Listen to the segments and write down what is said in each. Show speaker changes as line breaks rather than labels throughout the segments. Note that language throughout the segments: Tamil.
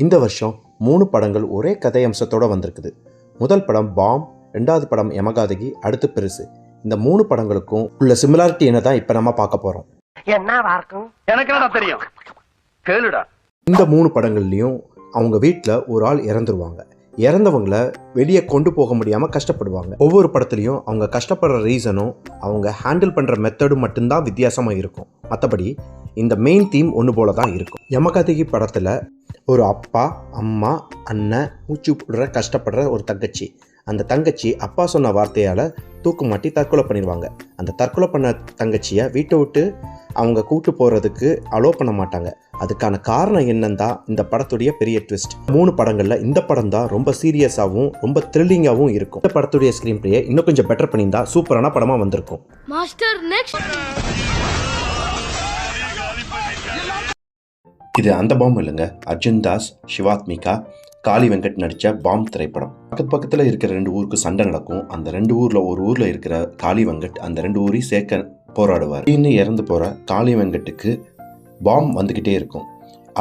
இந்த வருஷம் 3 படங்கள் ஒரே கதை அம்சத்தோடு வந்திருக்குது. முதல் படம் பாம், 2வது படம் யமகாதகி, அடுத்து பெருசு. இந்த 3 படங்களுக்கும் உள்ள சிமிலாரிட்டி என்ன தான் இப்போ நம்ம பார்க்க போகிறோம்.
எனக்கு என்னடா தெரியும், கேளுடா.
இந்த 3 படங்கள்லையும் அவங்க வீட்டில் ஒரு ஆள் இறந்துருவாங்க. இறந்தவங்களை வெளியே கொண்டு போக முடியாமல் கஷ்டப்படுவாங்க. ஒவ்வொரு படத்துலையும் அவங்க கஷ்டப்படுற ரீசனும் அவங்க ஹேண்டில் பண்ணுற மெத்தடும் மட்டும்தான் வித்தியாசமாக இருக்கும். மற்றபடி இந்த மெயின் தீம் ஒன்று போல தான் இருக்கும். யமகாதகி படத்தில் ஒரு அப்பா, அம்மா, அண்ணன், மூச்சு விடுற கஷ்டப்படுற ஒரு தங்கச்சி. அந்த தங்கச்சி அப்பா சொன்ன வார்த்தையால் தூக்கு மாட்டி தற்கொலை பண்ணிடுவாங்க. அந்த தற்கொலை பண்ண தங்கச்சியை வீட்டை விட்டு அவங்க கூட்டு போகிறதுக்கு அலோவ் பண்ண மாட்டாங்க. அதுக்கான காரணம் என்னன்னு தான் இந்த படத்துடைய பெரிய ட்விஸ்ட். 3 படங்களில் இந்த படம் தான் ரொம்ப சீரியஸாகவும் ரொம்ப த்ரில்லிங்காகவும் இருக்கும். இந்த படத்துடைய ஸ்க்ரீன் பிளேயை இன்னும் கொஞ்சம் பெட்டர் பண்ணியிருந்தா சூப்பரான படமாக வந்திருக்கும். இது அந்த பாம் இல்லைங்க, அர்ஜுன் தாஸ், சிவாத்மிகா, காளி வெங்கட் நடித்த பாம் திரைப்படம். பக்கத்தில் இருக்கிற 2 ஊருக்கு சண்டை நடக்கும். அந்த 2 ஊரில் ஒரு ஊரில் இருக்கிற காளி வெங்கட் அந்த 2 ஊரையும் சேர்க்க போராடுவார். இன்னும் இறந்து போகிற காளி வெங்கட்டுக்கு பாம் வந்துக்கிட்டே இருக்கும்.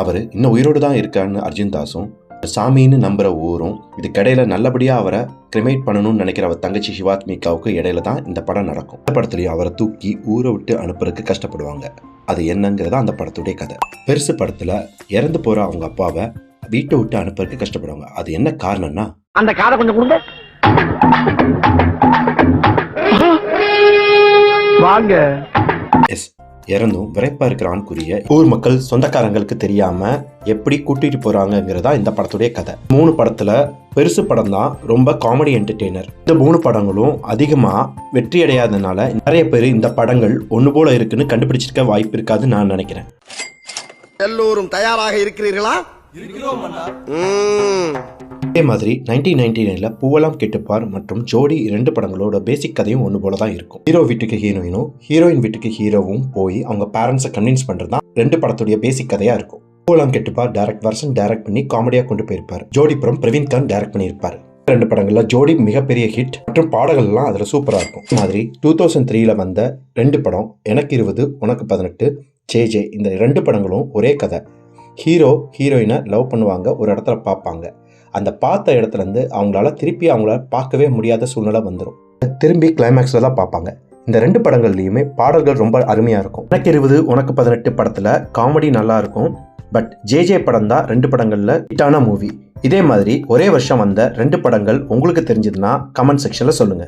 அவர் இன்னும் உயிரோடு தான் இருக்காருன்னு அர்ஜுன் தாஸும் சாமின்னு நம்புகிற ஊரும் இதுக்கிடையில நல்லபடியாக அவரை கிரிமேட் பண்ணணும்னு நினைக்கிற அவர் தங்கச்சி சிவாத்மிகாவுக்கு இடையில தான் இந்த படம் நடக்கும். இந்த படத்துலையும் அவரை தூக்கி ஊரை விட்டு அனுப்புறதுக்கு கஷ்டப்படுவாங்க. அது என்னங்கிறத அந்த படத்துடைய கதை. பெருசு படத்தில் இறந்து போகிற அவங்க அப்பாவை வீட்டை விட்டு அனுப்புறதுக்கு கஷ்டப்படுவாங்க. அது என்ன காரணம்னா,
அந்த காதை கொஞ்சம் கொடுங்க வாங்க.
இறந்தும் விரைப்பா இருக்கிற ஆண்குரிய ஊர் மக்கள் சொந்தக்காரங்களுக்கு தெரியாம எப்படி கூட்டிட்டு போறாங்கிறதா இந்த படத்துடைய கதை. 3 படத்துல பெருசு படம் தான் ரொம்ப காமெடி என்டர்டெய்னர். இந்த 3 படங்களும் அதிகமா வெற்றி அடையாதனால நிறைய பேர் இந்த படங்கள் ஒண்ணு போல இருக்குன்னு கண்டுபிடிச்சிருக்க வாய்ப்பு இருக்காதுன்னு நான் நினைக்கிறேன்.
எல்லோரும் தயாராக இருக்கிறீர்களா?
அதே மாதிரி 1999 பூவெல்லாம் கெட்டுப்பார் மற்றும் ஜோடி 2 படங்களோட பேசிக் கதையும் ஒன்று போல தான் இருக்கும். ஹீரோ வீட்டுக்கு ஹீரோயினும் ஹீரோயின் வீட்டுக்கு ஹீரோவும் போய் அவங்க பேரண்ட்ஸை கன்வின்ஸ் பண்றது தான் 2 படத்துடைய பேசிக் கதையா இருக்கும். பூவெல்லாம் கெட்டுப்பார் டைரக்ட் பண்ணி காமெடியா கொண்டு போயிருப்பார். ஜோடி படம் பிரவீன் கான் டைரக்ட் பண்ணியிருப்பார். 2 படங்கள்ல ஜோடி மிகப்பெரிய ஹிட் மற்றும் பாடல்கள்லாம் அதுல சூப்பரா இருக்கும். மாதிரி 2003 வந்த 2 படம் எனக்கு 20 உனக்கு 18, ஜே இந்த 2 படங்களும் ஒரே கதை. ஹீரோ ஹீரோயினை லவ் பண்ணுவாங்க, ஒரு இடத்துல பார்ப்பாங்க. அந்த பார்த்த இடத்துல இருந்து அவங்களால திருப்பி அவங்கள பார்க்கவே முடியாத சூழ்நிலை வந்துடும். திரும்பி கிளைமேக்ஸ்ல தான் பார்ப்பாங்க. இந்த 2 படங்கள்லையுமே பாடல்கள் ரொம்ப அருமையா இருக்கும். எனக்கு 20 உனக்கு 18 படத்துல காமெடி நல்லா இருக்கும். பட் ஜே படம் தான் 2 படங்கள்ல ஹிட்டான மூவி. இதே மாதிரி ஒரே வருஷம் வந்த 2 படங்கள் உங்களுக்கு தெரிஞ்சதுன்னா கமெண்ட் செக்ஷன்ல சொல்லுங்க.